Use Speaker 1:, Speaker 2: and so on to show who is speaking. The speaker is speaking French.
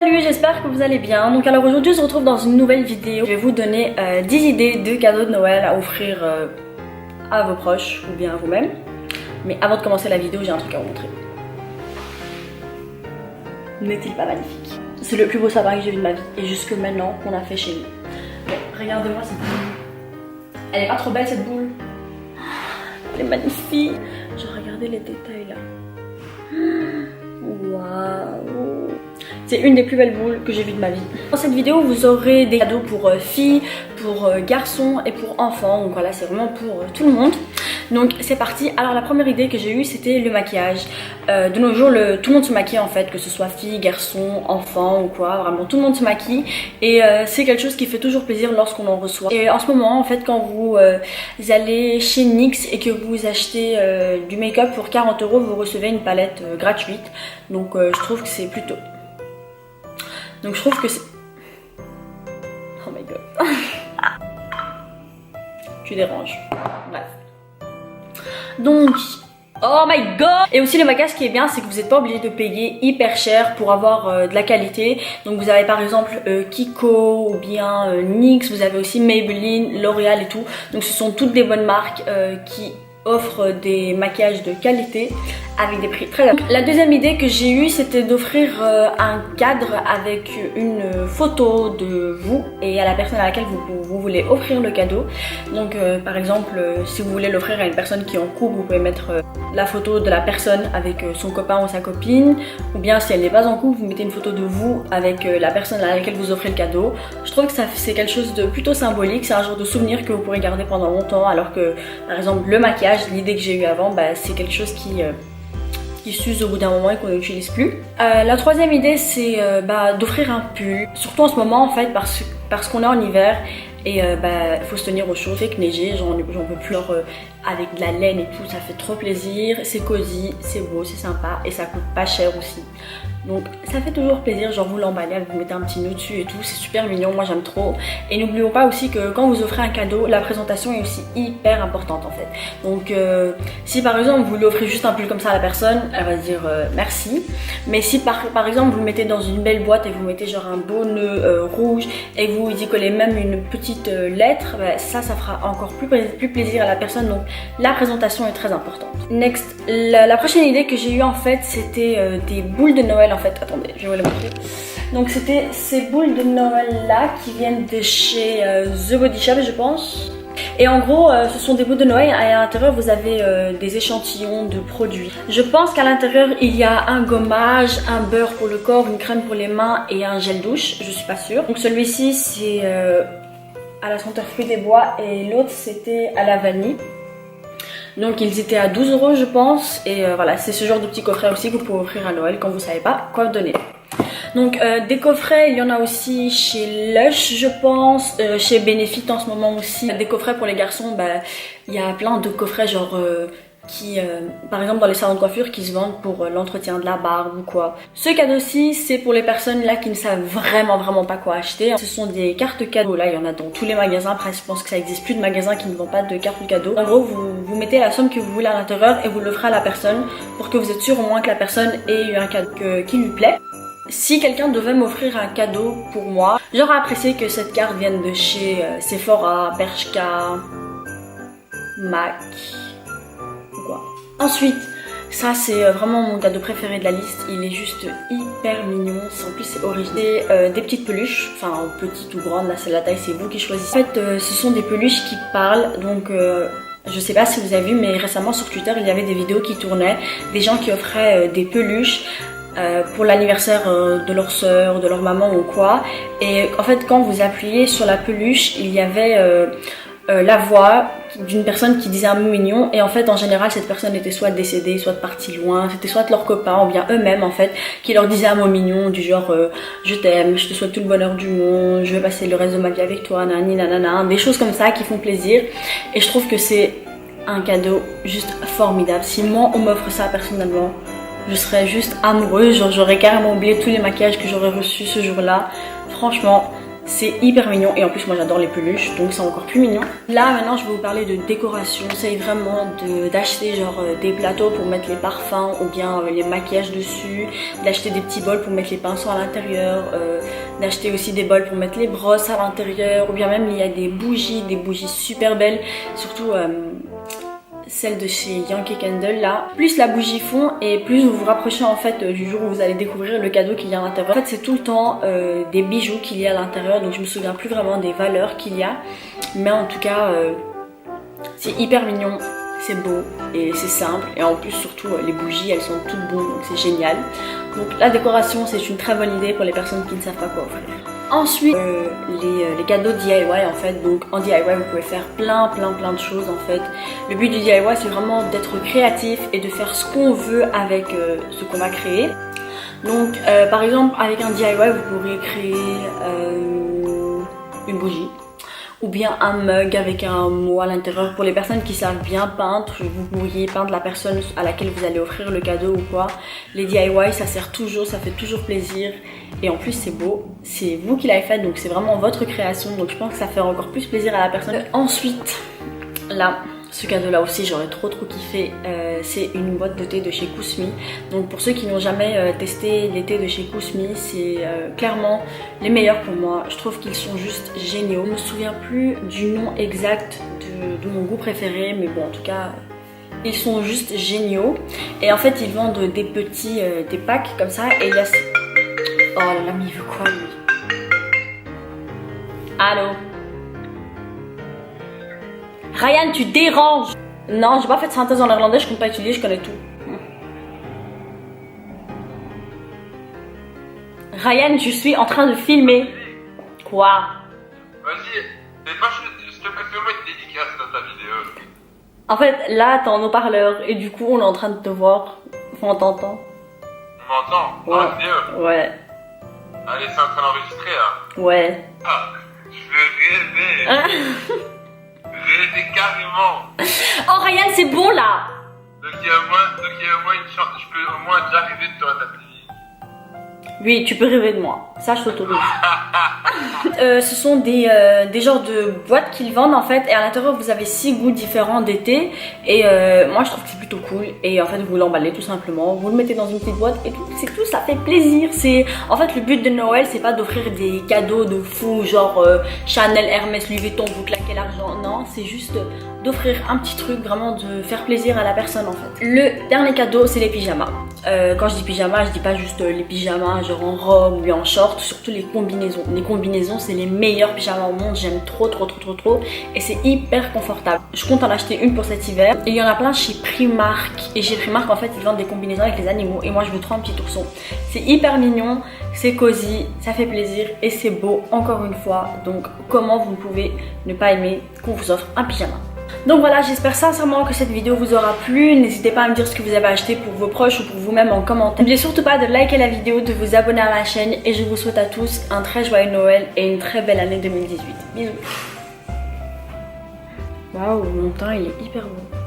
Speaker 1: Salut, j'espère que vous allez bien. Donc alors aujourd'hui on se retrouve dans une nouvelle vidéo. Je vais vous donner 10 idées de cadeaux de Noël à offrir à vos proches ou bien à vous-même. Mais avant de commencer la vidéo, j'ai un truc à vous montrer. N'est-il pas magnifique? C'est le plus beau sapin que j'ai vu de ma vie et jusque maintenant qu'on a fait chez nous. Mais regardez-moi cette boule. Elle est pas trop belle cette boule? Elle est magnifique. Genre regardez les détails là. Waouh! C'est une des plus belles boules que j'ai vues de ma vie. Dans cette vidéo, vous aurez des cadeaux pour filles, pour garçons et pour enfants. Donc voilà, c'est vraiment pour tout le monde. Donc c'est parti. Alors la première idée que j'ai eue, c'était le maquillage. De nos jours, tout le monde se maquille en fait, que ce soit fille, garçon, enfant ou quoi. Vraiment, tout le monde se maquille. Et c'est quelque chose qui fait toujours plaisir lorsqu'on en reçoit. Et en ce moment, en fait, quand vous allez chez NYX et que vous achetez du make-up pour 40 €, vous recevez une palette gratuite. Donc je trouve que c'est plutôt... Donc je trouve que c'est... Oh my god. Tu déranges. Bref. Donc... Oh my god! Et aussi le maquillage, ce qui est bien, c'est que vous n'êtes pas obligé de payer hyper cher pour avoir de la qualité. Donc vous avez par exemple Kiko ou bien NYX, vous avez aussi Maybelline, L'Oréal et tout. Donc ce sont toutes des bonnes marques qui offrent des maquillages de qualité avec des prix très bas. La deuxième idée que j'ai eue, c'était d'offrir un cadre avec une photo de vous et à la personne à laquelle vous voulez offrir le cadeau. Donc par exemple, si vous voulez l'offrir à une personne qui est en couple, vous pouvez mettre la photo de la personne avec son copain ou sa copine, ou bien si elle n'est pas en couple, vous mettez une photo de vous avec la personne à laquelle vous offrez le cadeau. Je trouve que c'est quelque chose de plutôt symbolique, c'est un genre de souvenir que vous pourrez garder pendant longtemps, alors que par exemple le maquillage, l'idée que j'ai eue avant, c'est quelque chose qui s'use au bout d'un moment et qu'on n'utilise plus. La troisième idée, c'est d'offrir un pull, surtout en ce moment en fait parce qu'on est en hiver et il faut se tenir au chaud. Il fait que neiger, j'en peux plus. Avec de la laine et tout, ça fait trop plaisir, c'est cosy, c'est beau, c'est sympa et ça coûte pas cher aussi. Donc ça fait toujours plaisir, genre vous l'emballez, vous mettez un petit nœud dessus et tout, c'est super mignon, moi j'aime trop. Et n'oublions pas aussi que quand vous offrez un cadeau, la présentation est aussi hyper importante en fait. Donc si par exemple vous lui offrez juste un pull comme ça à la personne, elle va dire merci. Mais si par exemple vous le mettez dans une belle boîte et vous mettez genre un beau nœud rouge et vous y collez même une petite lettre, ça fera encore plus plaisir à la personne. Donc la présentation est très importante. Next, la prochaine idée que j'ai eue en fait, c'était des boules de Noël en fait. Attendez, je vais vous les montrer. Donc c'était ces boules de Noël là qui viennent de chez The Body Shop, je pense. Et en gros, ce sont des boules de Noël et à l'intérieur vous avez des échantillons de produits. Je pense qu'à l'intérieur il y a un gommage, un beurre pour le corps, une crème pour les mains et un gel douche, je suis pas sûre. Donc celui-ci c'est à la senteur fruits des bois et l'autre c'était à la vanille. Donc ils étaient à 12 € je pense. Et voilà, c'est ce genre de petit coffret aussi que vous pouvez offrir à Noël quand vous savez pas quoi donner. Donc des coffrets, il y en a aussi chez Lush je pense, chez Benefit en ce moment aussi. Des coffrets pour les garçons, il y a plein de coffrets genre qui par exemple dans les salons de coiffure qui se vendent pour l'entretien de la barbe ou quoi. Ce cadeau-ci c'est pour les personnes là qui ne savent vraiment pas quoi acheter. Ce sont des cartes cadeaux, là il y en a dans tous les magasins, après je pense que ça existe plus de magasins qui ne vendent pas de cartes cadeaux. En gros vous mettez la somme que vous voulez à l'intérieur et vous l'offrez à la personne pour que vous êtes sûr au moins que la personne ait eu un cadeau qui lui plaît. Si quelqu'un devait m'offrir un cadeau pour moi, j'aurais apprécié que cette carte vienne de chez Sephora, Bershka, MAC. Ensuite, ça c'est vraiment mon cadeau préféré de la liste, il est juste hyper mignon, en plus c'est original. Des petites peluches, enfin petites ou grandes, là c'est la taille, c'est vous qui choisissez. En fait ce sont des peluches qui parlent, donc je sais pas si vous avez vu mais récemment sur Twitter il y avait des vidéos qui tournaient, des gens qui offraient des peluches pour l'anniversaire de leur soeur, de leur maman ou quoi. Et en fait quand vous appuyez sur la peluche, il y avait la voix d'une personne qui disait un mot mignon et en fait en général cette personne était soit décédée, soit partie loin, c'était soit leur copain ou bien eux-mêmes en fait qui leur disaient un mot mignon du genre je t'aime, je te souhaite tout le bonheur du monde, je vais passer le reste de ma vie avec toi, nani nanana, des choses comme ça qui font plaisir et je trouve que c'est un cadeau juste formidable. Si moi on m'offre ça personnellement, je serais juste amoureuse, genre j'aurais carrément oublié tous les maquillages que j'aurais reçus ce jour-là. Franchement C'est hyper mignon et en plus moi j'adore les peluches donc c'est encore plus mignon. Là maintenant je vais vous parler de décoration. J'essaye vraiment d'acheter genre des plateaux pour mettre les parfums ou bien les maquillages dessus, d'acheter des petits bols pour mettre les pinceaux à l'intérieur, d'acheter aussi des bols pour mettre les brosses à l'intérieur, ou bien même il y a des bougies super belles, surtout celle de chez Yankee Candle là. Plus la bougie fond et plus vous vous rapprochez en fait du jour où vous allez découvrir le cadeau qu'il y a à l'intérieur. En fait c'est tout le temps des bijoux qu'il y a à l'intérieur, donc je me souviens plus vraiment des valeurs qu'il y a, mais en tout cas c'est hyper mignon, c'est beau et c'est simple, et en plus surtout les bougies elles sont toutes bonnes donc c'est génial. Donc la décoration c'est une très bonne idée pour les personnes qui ne savent pas quoi offrir. Ensuite les cadeaux DIY en fait, donc en DIY vous pouvez faire plein de choses en fait. Le but du DIY c'est vraiment d'être créatif et de faire ce qu'on veut avec ce qu'on va créer. Donc par exemple avec un DIY vous pourrez créer une bougie, ou bien un mug avec un mot à l'intérieur. Pour les personnes qui savent bien peindre, vous pourriez peindre la personne à laquelle vous allez offrir le cadeau ou quoi. Les DIY ça sert toujours, ça fait toujours plaisir et en plus c'est beau, c'est vous qui l'avez fait donc c'est vraiment votre création, donc je pense que ça fait encore plus plaisir à la personne. Ensuite là, ce cadeau là aussi j'aurais trop kiffé, c'est une boîte de thé de chez Kousmi. Donc pour ceux qui n'ont jamais testé les thés de chez Kousmi, c'est clairement les meilleurs pour moi. Je trouve qu'ils sont juste géniaux. Je me souviens plus du nom exact de mon goût préféré, mais bon en tout cas ils sont juste géniaux. Et en fait ils vendent des petits des packs comme ça, et il y a... Oh là là, mais il veut quoi lui? Allô? Ryan, tu déranges! Non, j'ai pas fait de synthèse en néerlandais, je compte pas étudier, je connais tout. Ryan, je suis en train de filmer. Quoi?
Speaker 2: Vas-y, s'il te plaît, fais-moi une dédicace dans ta vidéo.
Speaker 1: En fait, là, t'es en haut-parleur et du coup, on est en train de te voir. Enfin, on t'entend.
Speaker 2: On m'entend? Dans la vidéo?
Speaker 1: Ouais.
Speaker 2: Allez, c'est en train d'enregistrer là.
Speaker 1: Ouais.
Speaker 2: Ah, je vais rêver. Rêver carrément.
Speaker 1: Oh, Ryan, c'est bon là!
Speaker 2: Donc il y a au moins une chance, je peux au moins déjà rêver de toi dans ta vie.
Speaker 1: Oui, tu peux rêver de moi. Ça, je t'autorise. Ce sont des genres de boîtes qu'ils vendent en fait. Et à l'intérieur, vous avez 6 goûts différents d'été. Et moi, je trouve que c'est plutôt cool. Et en fait, vous l'emballez tout simplement. Vous le mettez dans une petite boîte et tout. C'est tout, ça fait plaisir. En fait, le but de Noël, c'est pas d'offrir des cadeaux de fou, genre Chanel, Hermès, Louis Vuitton, vous claquez l'argent. Non, c'est juste d'offrir un petit truc, vraiment de faire plaisir à la personne en fait. Le dernier cadeau, c'est les pyjamas. Quand je dis pyjama, je dis pas juste les pyjamas genre en robe ou bien en short, surtout les combinaisons. Les combinaisons, c'est les meilleurs pyjamas au monde, j'aime trop et c'est hyper confortable. Je compte en acheter une pour cet hiver. Et il y en a plein chez Primark, et chez Primark en fait ils vendent des combinaisons avec les animaux, et moi je veux trop un petit ourson. C'est hyper mignon, c'est cosy, ça fait plaisir et c'est beau encore une fois. Donc comment vous pouvez ne pas aimer qu'on vous offre un pyjama? Donc voilà, j'espère sincèrement que cette vidéo vous aura plu. N'hésitez pas à me dire ce que vous avez acheté pour vos proches ou pour vous-même en commentaire. N'oubliez surtout pas de liker la vidéo, de vous abonner à ma chaîne, et je vous souhaite à tous un très joyeux Noël et une très belle année 2018. Bisous. Waouh, mon teint il est hyper beau.